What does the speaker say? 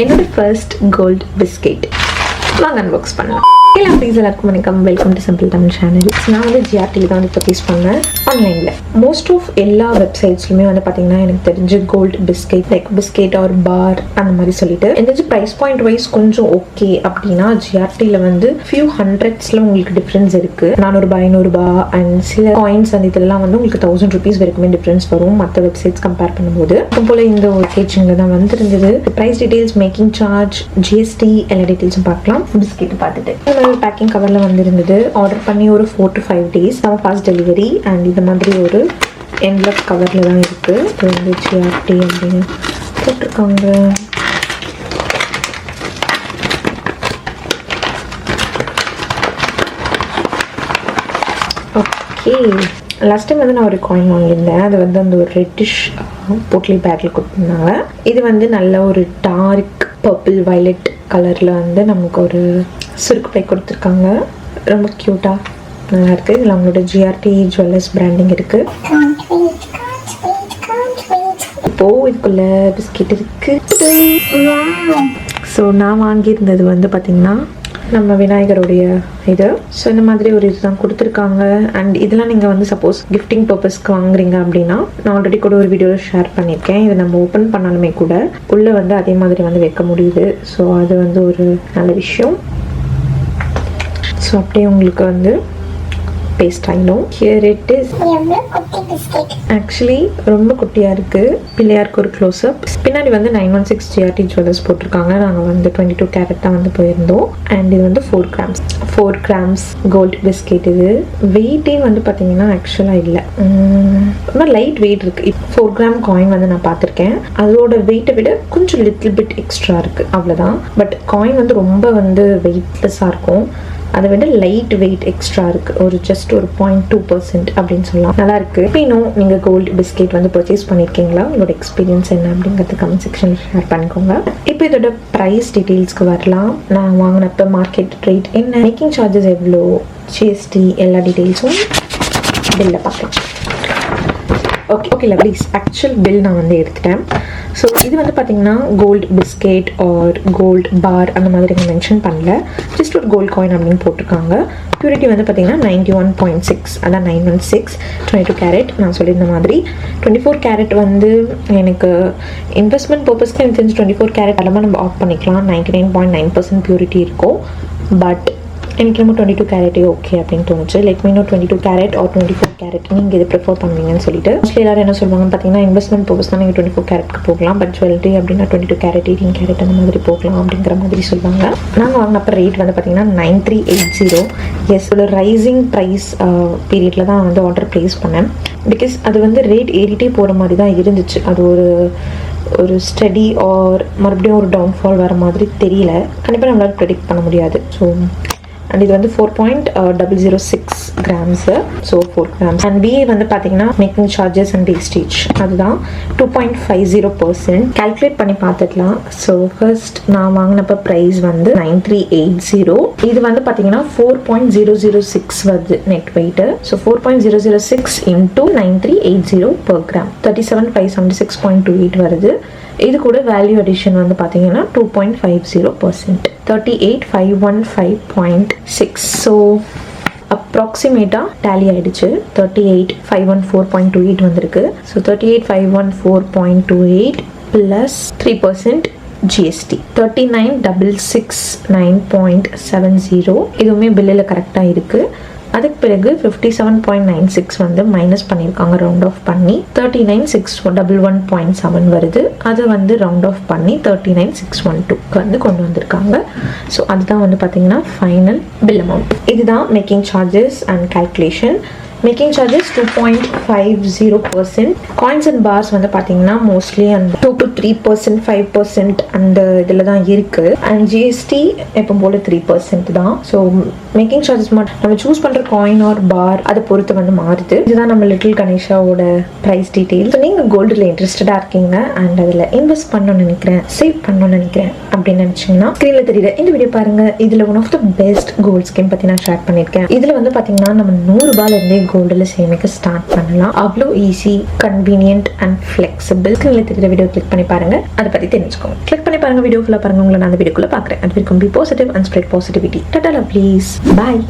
என்னோட first gold biscuit வாங்க unbox பண்ணலாம். எல்லாருக்கும் வணக்கம், welcome to simple Tamil channel. நான் வந்து ஜிஆர்டியில் தான் வந்து பர்ச்சேஸ் பண்ணேன் ஆன்லைனில். மோஸ்ட் ஆஃப் எல்லா வெப்சைட்ஸ்லுமே வந்து பார்த்தீங்கன்னா எனக்கு தெரிஞ்சு gold biscuit like biscuit or bar அந்த மாதிரி சொல்லிட்டு எனக்கு ப்ரைஸ் பாயிண்ட் வைஸ் கொஞ்சம் ஓகே அப்படின்னா ஜிஆர்டியில் வந்து ஃபியூ ஹண்ட்ரட்ஸில் உங்களுக்கு டிஃப்ரென்ஸ் இருக்குது. 400 500 அண்ட் சில காயின்ஸ் அந்த இதெல்லாம் வந்து உங்களுக்கு 1000 rupees வரைக்குமே டிஃப்ரென்ஸ் வரும் மற்ற வெப்சைட்ஸ் கம்பேர் பண்ணும்போது. அது போல் இந்த பேக்கேஜிங்கில் தான் வந்துருந்தது. Price details, making charge, GST எல்லா டீட்டெயில்ஸும் பார்க்கலாம். பிஸ்கெட் பார்த்துட்டு பேக்கிங் கவரில் வந்துருந்தது. ஆர்டர் பண்ணி ஒரு 4 to 5 days நம்ம ஃபாஸ்ட் டெலிவரி. அண்ட் இந்த மாதிரி ஒரு என்வலப் கவரில் தான் இருக்குது. இது வந்து ஜிஆர்டி அப்படின்னு போட்டிருக்காங்க. ஓகே, லாஸ்ட் டைம் வந்து நான் ஒரு காயின் வாங்கியிருந்தேன். அது வந்து அந்த ஒரு ரெட்டிஷ் போட்லி பேக்கில் கொடுத்துருந்தாங்க. இது வந்து நல்ல ஒரு டார்க் பர்பிள் வயலட் கலரில் வந்து நமக்கு ஒரு சுருக்கு பை கொடுத்துருக்காங்க. ரொம்ப க்யூட்டாக நல்லா இருக்குது. இதில் அவங்களோட ஜிஆர்டி ஜுவல்லர்ஸ் பிராண்டிங் இருக்குது. இப்போது இதுக்குள்ளே பிஸ்கெட் இருக்குது. ஸோ நான் வாங்கியிருந்தது வந்து பார்த்திங்கன்னா நம்ம விநாயகருடைய இது. ஸோ இந்த மாதிரி ஒரு இதுதான் கொடுத்துருக்காங்க. அண்ட் இதெல்லாம் நீங்கள் வந்து சப்போஸ் கிஃப்டிங் பர்பஸ்க்கு வாங்குறீங்க அப்படின்னா நான் ஆல்ரெடி கூட ஒரு வீடியோவில் ஷேர் பண்ணியிருக்கேன். இதை நம்ம ஓப்பன் பண்ணாலுமே கூட உள்ளே வந்து அதே மாதிரி வந்து வைக்க முடியுது. ஸோ அது வந்து ஒரு நல்ல விஷயம். ஸோ அப்படியே உங்களுக்கு வந்து பேஸ்ட் ஆகிடும். Here it is. ஆக்சுவலி ரொம்ப குட்டியாக இருக்குது. பிள்ளையாருக்கு ஒரு க்ளோஸ்அப். பின்னாடி வந்து 916 ஜிஆர்டி ஜுவல்லர்ஸ் போட்டிருக்காங்க. நாங்கள் வந்து 22 கேரட் தான் வந்து போயிருந்தோம். அண்ட் இது வந்து 4 grams கோல்ட் பிஸ்கெட். இது வெயிட்டே வந்து பார்த்தீங்கன்னா ஆக்சுவலாக இல்லை, ரொம்ப லைட் வெயிட் இருக்குது. 4 gram காயின் வந்து நான் பார்த்துருக்கேன். அதோட வெயிட்டை விட கொஞ்சம் லிட்டில் பிட் எக்ஸ்ட்ரா இருக்குது, அவ்வளோதான். பட் காயின் வந்து ரொம்ப வந்து வெயிட்லெஸ்ஸாக இருக்கும். அதை விட லைட் வெயிட் எக்ஸ்ட்ரா இருக்குது. ஒரு ஜஸ்ட் ஒரு 0.2% அப்படின்னு சொல்லலாம். நல்லா இருக்குது. இன்னும் நீங்கள் கோல்டு பிஸ்கெட் வந்து பர்ச்சேஸ் பண்ணியிருக்கீங்களா? உங்களோட எக்ஸ்பீரியன்ஸ் என்ன அப்படிங்கிறது கமெண்ட் செக்ஷனில் ஷேர் பண்ணிக்கோங்க. இப்போ இதோட ப்ரைஸ் டீட்டெயில்ஸ்க்கு வரலாம். நான் வாங்கினப்போ மார்க்கெட் ரேட் என்ன, மேக்கிங் சார்ஜஸ் எவ்வளோ, ஜிஎஸ்டி எல்லா டீட்டெயில்ஸும் பில்லில் பார்க்கலாம். ஓகே லவ்லீஸ், ஆக்சுவல் பில் நான் வந்து எடுத்துட்டேன். ஸோ இது வந்து பார்த்தீங்கன்னா gold biscuit or gold bar அந்த மாதிரி நான் மென்ஷன் பண்ணல. ஜஸ்ட் ஒரு கோல்டு காயின் அப்படின்னு போட்டிருக்காங்க. பியூரிட்டி வந்து பார்த்தீங்கன்னா 91.6, அதான் 916 22 கேரட். நான் சொல்லியிருந்த மாதிரி 24 கேரட் வந்து எனக்கு இன்வெஸ்ட்மெண்ட் பர்பஸ்க்கு எனக்கு தெரிஞ்சு 24 கேரட் எல்லாமே நம்ம ஆஃப் பண்ணிக்கலாம். 99.9% பியூரிட்டி இருக்கும். பட் எனக்கு நம்ம 22 கேரட்டே ஓகே அப்படின்னு தோணுச்சு. லைக் மீனும் 22 கேரட் ஆர் 24 கேரட் நீங்கள் இது ப்ரிஃபர் பண்ணுவீங்கன்னு சொல்லிட்டு மோஸ்ட்லி எல்லாரும் என்ன சொல்லுவாங்கன்னு பார்த்தீங்கன்னா இன்வெஸ்ட்மெண்ட் பர்பஸ் தான் நீங்கள் 24 கேரட்க்கு போகலாம். பட் ஜுவல்லரி அப்படின்னா 22 கேரட் 18 கேரட் அந்த மாதிரி போகலாம் அப்படிங்கிற மாதிரி சொல்லுவாங்க. நாங்கள் வாங்கினப்போ ரேட் வந்து பார்த்தீங்கன்னா 9380. எஸ், ஒரு ரைசிங் ப்ரைஸ் பீரியடில் தான் வந்து ஆர்டர் ப்ளேஸ் பண்ணேன். பிகாஸ் அது வந்து ரேட் ஏறிட்டே போகிற மாதிரி தான் இருந்துச்சு. அது ஒரு ஸ்டடி ஆர் மறுபடியும் ஒரு டவுன்ஃபால் வர மாதிரி தெரியல. கண்டிப்பாக நம்மளால் ப்ரெடிக்ட் பண்ண முடியாது. ஸோ அண்ட் இது வந்து 4.006 grams. So 4 grams. And BA வந்து பார்த்தீங்கன்னா மேக்கிங் சார்ஜஸ் அண்ட் வேஸ்டேஜ் அதுதான் 2.50%. கால்குலேட் பண்ணி பார்த்துக்கலாம். ஸோ ஃபர்ஸ்ட் நான் வாங்கினப்போ ப்ரைஸ் வந்து 9380. இது வந்து பார்த்தீங்கன்னா 4.006 வருது net weight. So 4.006 into 9380 per gram 37576.28 வருது. இது கூட வேல்யூ அடிஷன் வந்து பார்த்தீங்கன்னா 2.50%, 38515.6. ஸோ அப்ராக்சிமேட்டாக டேலி ஆகிடுச்சு. 38514.28 வந்திருக்கு. So 38514.28 plus 3% GST 39669.70. இதுவுமே பில்லில் கரெக்டாக இருக்குது. அதுக்கு பிறகு 57.96 வந்து மைனஸ் பண்ணியிருக்காங்க ரவுண்ட் ஆஃப் பண்ணி. 39611.7 வருது. அது வந்து ரவுண்ட் ஆஃப் பண்ணி 39612 வந்து கொண்டு வந்திருக்காங்க. ஸோ அதுதான் வந்து பார்த்தீங்கன்னா ஃபைனல் பில் அமௌண்ட். இதுதான் making charges and calculation. Making charges 2.50%. Coins and bars வந்து பார்த்தீங்கன்னா மோஸ்ட்லி அந்த 2 to 3%, 5% அந்த இதில் தான் இருக்குது. அண்ட் ஜிஎஸ்டி எப்போ போல் 3% தான். ஸோ மேக்கிங் சார்ஜஸ் மட்டும் நம்ம சூஸ் பண்ணுற காயின் ஆர் பார் அதை பொறுத்து வந்து மாறுது. இதுதான் நம்ம லிட்டில் கணேஷாவோட ப்ரைஸ் டீட்டெயில். ஸோ நீங்கள் கோல்டில் இன்ட்ரெஸ்டடாக இருக்கீங்க அண்ட் அதில் இன்வெஸ்ட் பண்ணணும்னு நினைக்கிறேன், சேவ் பண்ணணும்னு நினைக்கிறேன் அப்படின்னு நினச்சிங்கன்னா ஸ்க்ரீனில் தெரியுற இந்த வீடியோ பாருங்கள். இதில் one of the best gold scheme பற்றி நான் ஷேர் பண்ணியிருக்கேன். இதில் வந்து பார்த்தீங்கன்னா நம்ம 100 ரூபாயிலேருந்தே கோல்டில் சேமிக்க ஸ்டார்ட் பண்ணலாம். அவ்வளோ ஈஸி, கன்வீனியன்ட் அண்ட் ஃப்ளெக்சிபிள். ஸ்க்ரீனில் தெரிகிற வீடியோ கிளிக் பண்ணி பாருங்கள், அதை பற்றி தெரிஞ்சுக்கோங்க. கிளிக் பண்ணி பாருங்கள், வீடியோ ஃபுல்லாக பாருங்கள். உங்களை நான் அந்த வீடியோக்குள்ளே பார்க்குறேன். அது வரைக்கும் be positive and spread positivity. Tata lovelies, bye.